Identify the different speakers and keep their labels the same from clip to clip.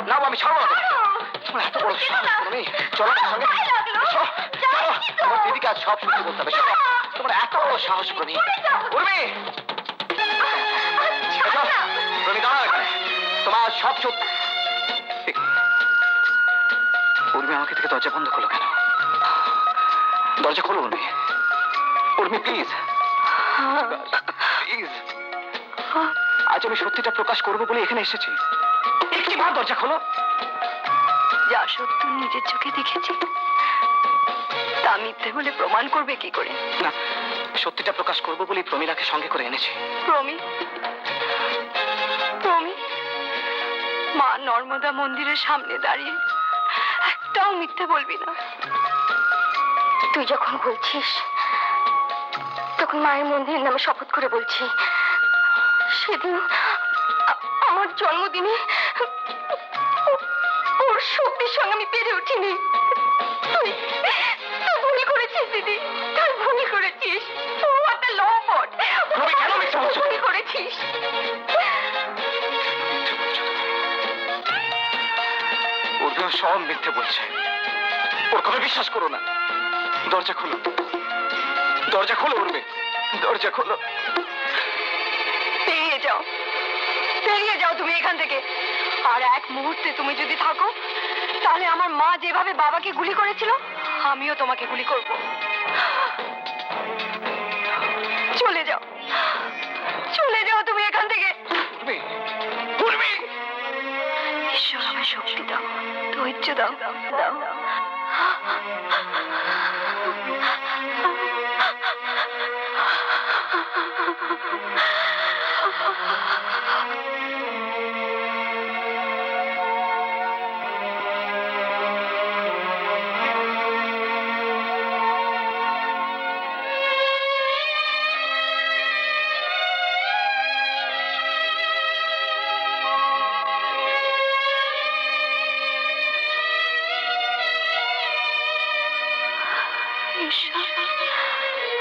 Speaker 1: না আমি ছাড়বো না তোমার এত বড় সাহস তুমি চলো আমার সঙ্গে তোমার দিদিকে আজ সব সত্যি বলতে হবে তোমার এত বড় সাহস প্রমি উর্মি প্রমি দাঁড়াও এখানে তোমার সব সত্যি উর্মি আমাকে থেকে দরজা বন্ধ করলো কেন দরজা খোলো উর্মি উর্মি প্লিজ প্লিজ আজ আমি সত্যিটা প্রকাশ করবো বলে এখানে এসেছি একটিবার দরজা খোলো
Speaker 2: যা সত্য নিজের চোখে দেখেছি তা মিথ্যে বলে প্রমাণ করবে কি করে?
Speaker 1: না সত্যিটা প্রকাশ করবো বলে প্রমীলাকে সঙ্গে করে এনেছি
Speaker 2: প্রমি মা নর্মদা মন্দিরের সামনে দাঁড়িয়ে একটাও মিথ্যে বলবি না। তুই যখন বলছিস তখন মায়ের মন্দিরের নামে শপথ করে বলছি সেদিন আমার জন্মদিনে ওর শক্তির সঙ্গে আমি পেরে উঠিনি। তুই ভুল করেছিস দিদি, তুই ভুল করেছিস। ও একটা লম্পট, ভুল করেছিস।
Speaker 1: ওর সব মিথ্যে বলছে, ওর কথা বিশ্বাস করো না। দরজা খোলো, দরজা খোলো উর্মি, দরজা খোলো।
Speaker 2: বেরিয়ে যাও তুমি এখান থেকে। আর এক মুহূর্তে তুমি যদি থাকো তাহলে আমার মা যেভাবে বাবাকে গুলি করেছিল আমিও তোমাকে গুলি করব। চলে যাও তুমি এখান থেকে। ঈশ্বর আমায় শক্তি দাও, ধৈর্য দাও।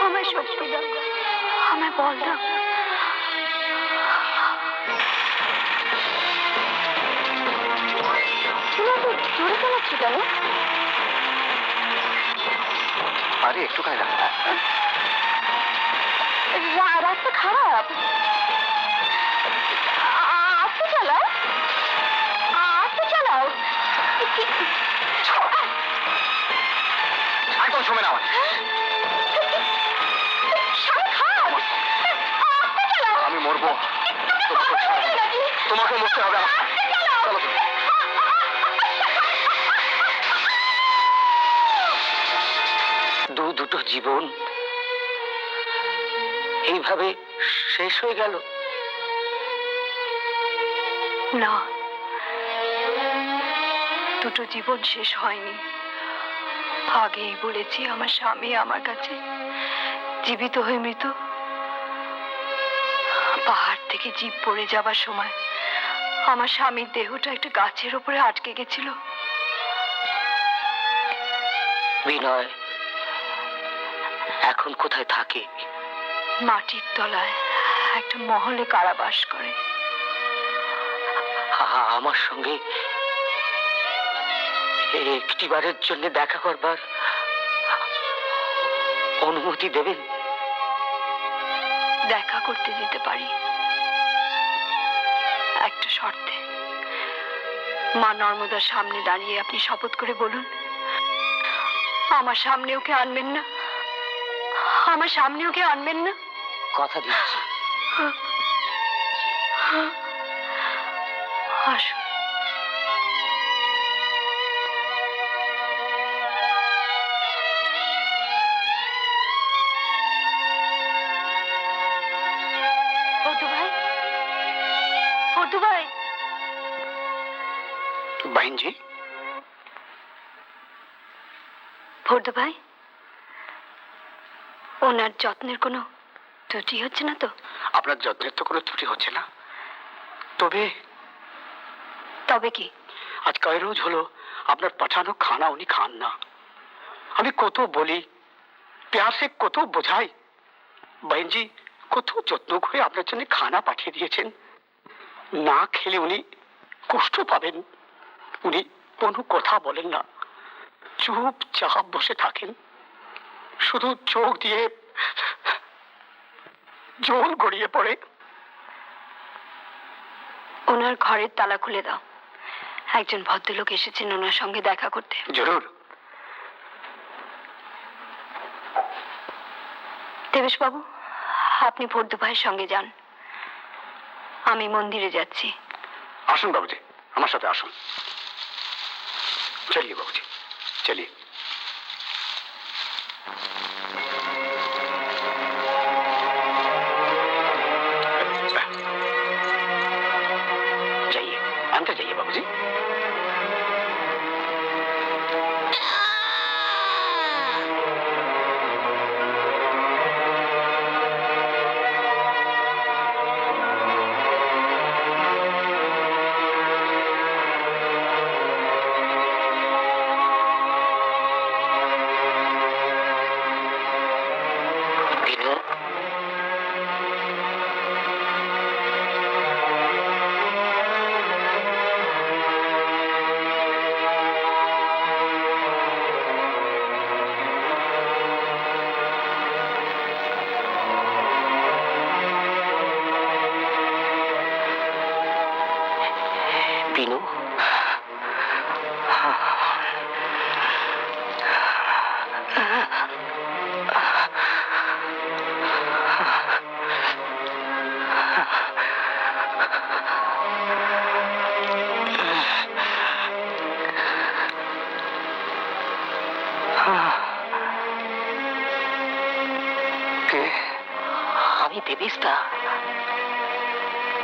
Speaker 2: আমায় শক্তি দাও, আমায় বল দাও। জোরে চালাচ্ছ কেন?
Speaker 1: আরে একটুখানি
Speaker 2: রাস্তা খারাপ, আস্তে চালাও।
Speaker 1: একদম সময় না আমি মরবো, তোমাকে মরতে হবে। চলো দুটো জীবন এইভাবে শেষ হয়ে গেল।
Speaker 2: না, দুটো জীবন শেষ হয়নি। আগেই বলেছি আমার স্বামী আমার কাছে জীবিত হয়ে মৃত। পাহাড় থেকে জিপ পড়ে যাবার সময় আমার স্বামীর দেহটা একটা গাছের উপরে আটকে গেছিল।
Speaker 1: বিনয় এখন কোথায় থাকে?
Speaker 2: মাটির তলায় একটা মহলে কারাবাস করে।
Speaker 1: আমার সঙ্গে একটিবারের জন্য দেখা করবার অনুমতি দেবেন?
Speaker 2: দেখা করতে যেতে পারি, একটা শর্তে। মা নর্মদার সামনে দাঁড়িয়ে আপনি শপথ করে বলুন আমার সামনে ওকে আনবেন না, আমার সামনে ওকে আনবেন না।
Speaker 1: কথা দিচ্ছি।
Speaker 2: আসুন। ফটু ভাই,
Speaker 1: বাইনজি।
Speaker 2: ফটু ভাই, ওনার যত্নের কোনো ত্রুটি হচ্ছে না তো?
Speaker 1: আপনার যত্নের তো কোনো ত্রুটি হচ্ছে না। তবে
Speaker 2: কি?
Speaker 1: আজ কয় রোজ হলো আপনার পাঠানো খানা উনি খান না। আমি কত বলি, প্যার সে কত বোঝাই, বাইনজি কত যত্ন করে আপনার জন্য খানা পাঠিয়ে দিয়েছেন। না খেলে উনি কষ্ট পাবেন। উনি কোনো কথা বলেন না, চুপচাপ বসে থাকেন, শুধু চোখ দিয়ে জল গড়িয়ে পড়ে।
Speaker 2: ওনার ঘরের তালা খুলে দাও, একজন ভদ্রলোক এসেছেন ওনার সঙ্গে দেখা করতে।
Speaker 1: জরুর।
Speaker 2: দেবেশ বাবু, আপনি পদ্মু ভাইয়ের সঙ্গে যান, আমি মন্দিরে যাচ্ছি।
Speaker 1: আসুন বাবুজি, আমার সাথে আসুন। চলিয়ে বাবুজি, চলিয়ে। जाइए, अंदर जाइए बाबूजी। বিনু, আমি দেবিস্তা।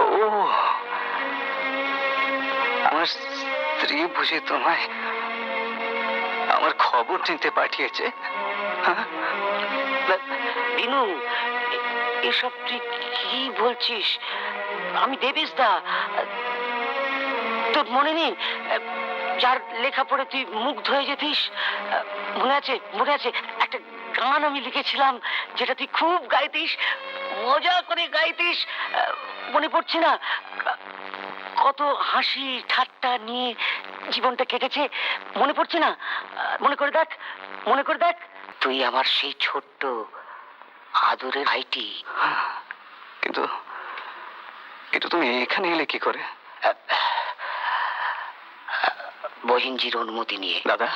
Speaker 1: ও, আমার স্ত্রী বুঝি তোমায় আমার খবর নিতে পাঠিয়েছে? বিনু, এসব তুই কি বলছিস? আমি দেবিস্তা, তোর মনে নেই যার লেখা পড়ে তুই মুগ্ধ হয়ে যেতিস? মনে আছে? মনে আছে একটা গান আমি লিখেছিলাম যেটা তুই খুব গাইতিস, মজা করে গাইতিস, মনে পড়ছে না? কত হাসি ঠাট্টা নিয়ে জীবনটা কেটেছে, মনে পড়ছে না? মনে করে দেখ, মনে করে দেখ। তুই আমার সেই ছোট্ট আদরের ভাইটি। কিন্তু কিন্তু তুমি এখানে এলে কি করে? বহিনজির অনুমতি নিয়ে। দাদা,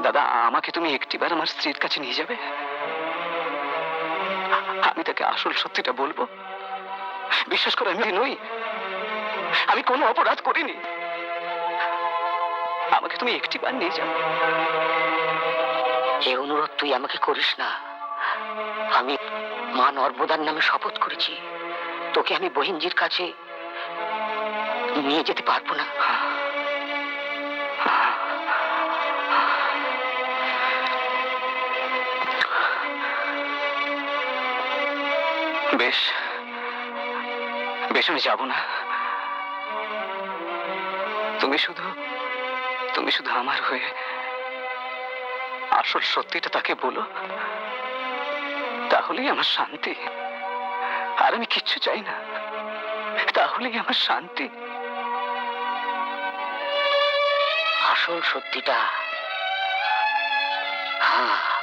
Speaker 1: দাদা, আমাকে তুমি একটিবার আমার স্ত্রীর কাছে নিয়ে যাবে? আমি তাকে আসল সত্যিটা বলবো। বিশ্বাস করে, আমি নই, আমি কোনো অপরাধ করিনি। আমাকে তুমি একটিবার নিয়ে যাও। এই অনুরোধ তুই আমাকে করিস না। আমি মা নর্মদার নামে শপথ করেছি, তোকে আমি বহিনজির কাছে নিয়ে যেতে পারবো না। বেশ বেশ, আমি যাব না। তুমি শুধু আমার হয়ে আসল সত্যিটা তাকে বলো, তাহলেই আমার শান্তি। আর আমি কিচ্ছু চাই না, তাহলেই আমার শান্তি। আসল সত্যিটা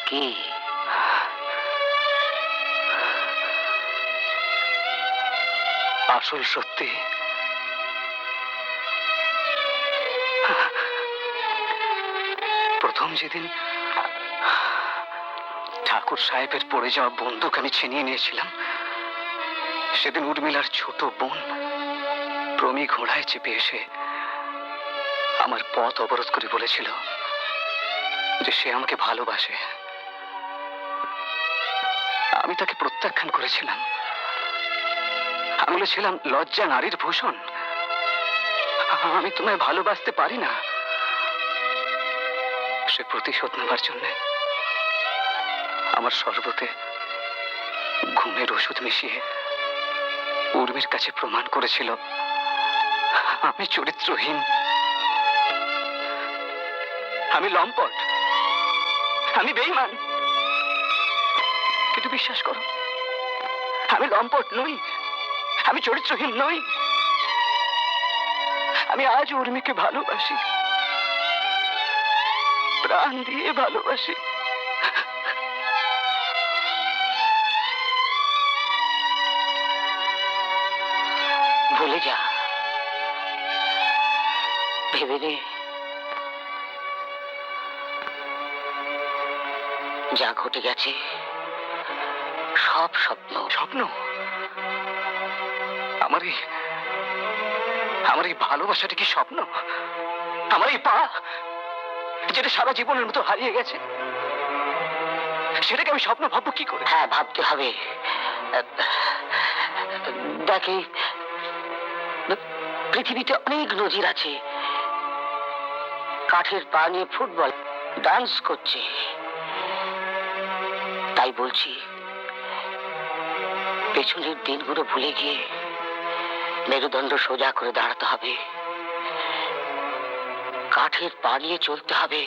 Speaker 1: কি? আসল সত্যি প্রথম যেদিন ঠাকুর সাহেবের পড়ে যাওয়া বন্দুক আমি ছিনিয়ে নিয়েছিলাম, সেদিন উর্মিলার ছোট বোন প্রমি ঘোড়ায় চেপে এসে আমার পথ অবরোধ করে বলেছিল যে সে আমাকে ভালোবাসে। আমি তাকে প্রত্যাখ্যান করেছিলাম। আমি বলেছিলাম, লজ্জা নারীর ভূষণ, আমি তোমায় ভালোবাসতে পারি না। সে প্রতিশোধ নেবার জন্য আমার শরবতে ঘুমের ওষুধ মিশিয়ে উর্মির কাছে প্রমাণ করেছিল আমি চরিত্রহীন, আমি লম্পট, আমি বেঈমান। কিন্তু বিশ্বাস করো, আমি লম্পট নই, আমি চরিত্রহীন নই, আমি আজ উর্মিকে ভালোবাসি, প্রাণ দিয়ে ভালোবাসি। ভুলে যা, ভেবে নে যা ঘটে গেছে সব স্বপ্ন। স্বপ্ন? আমার এই ভালোবাসাটা কি স্বপ্ন? আমার এই পা যেটা সারা জীবনের মতো হারিয়ে গেছে, সেটাকে আমি স্বপ্ন ভাববো কি করে? হ্যাঁ, ভাবতে হবে। দেখে, পৃথিবীতে অনেক নজির আছে, কাঠের পা নিয়ে ফুটবল ডান্স করছে। তাই বলছি, পেছনের দিনগুলো ভুলে গিয়ে মেরুদণ্ড সোজা করে দাঁড়াতে হবে, কাঠের পা নিয়ে চলতে হবে।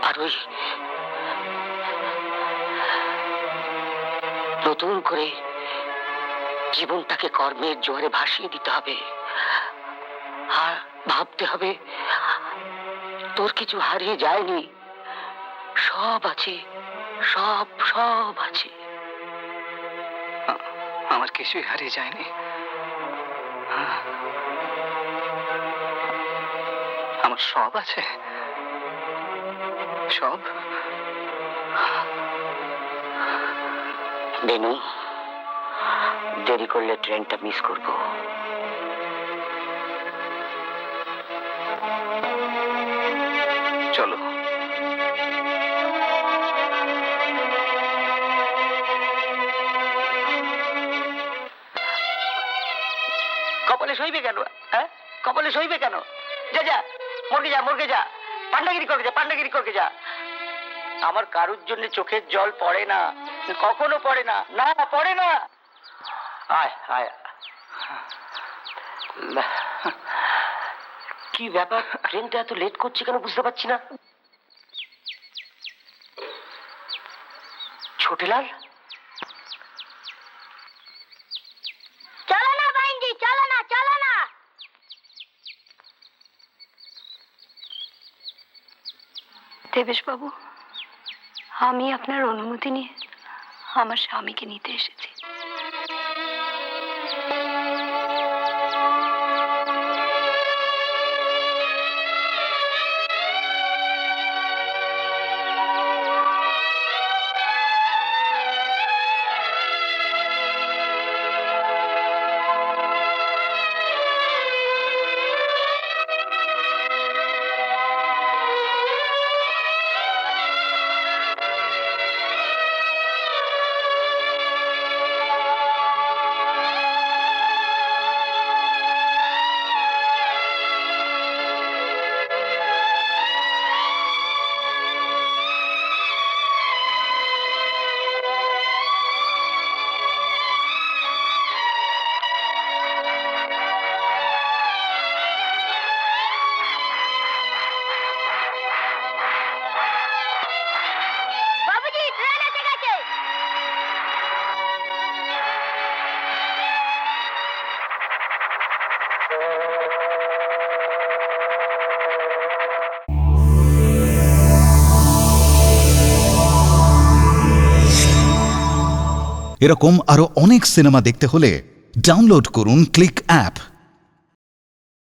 Speaker 1: আর ওই নতুন করে জীবনটাকে কর্মের জোয়ারে ভাসিয়ে দিতে হবে। আর ভাবতে হবে তোর কিছু হারিয়ে যায়নি, সব আছে, সব সব আছে। আমার কিছুই হারিয়ে যায়নি। আমার সব আছে, সব। বেনু, দেরি করলে ট্রেনটা মিস করব। চলো। কপালে সইবে কেন? হ্যাঁ, কপালে সইবে কেন? যা যা, মর্গে যা, মর্গে যা, পান্ডাগিরি করকে যা, পান্ডাগিরি করকে যা। আমার কারুর জন্য চোখের জল পড়ে না, কখনো পড়ে না, না পড়ে না। আয় আয়। কি ব্যাপার, ট্রেনটা এত লেট করছে কেন বুঝতে পারছি না। ছোটিলাল,
Speaker 2: চলো না বাইন্ডি, চলো না, চলো না। দেবেশ বাবু, আমি আপনার অনুমতি নিয়ে আমার স্বামীকে নিতে এসেছি।
Speaker 3: এরকম আরো অনেক সিনেমা দেখতে হলে ডাউনলোড করুন ক্লিক অ্যাপ।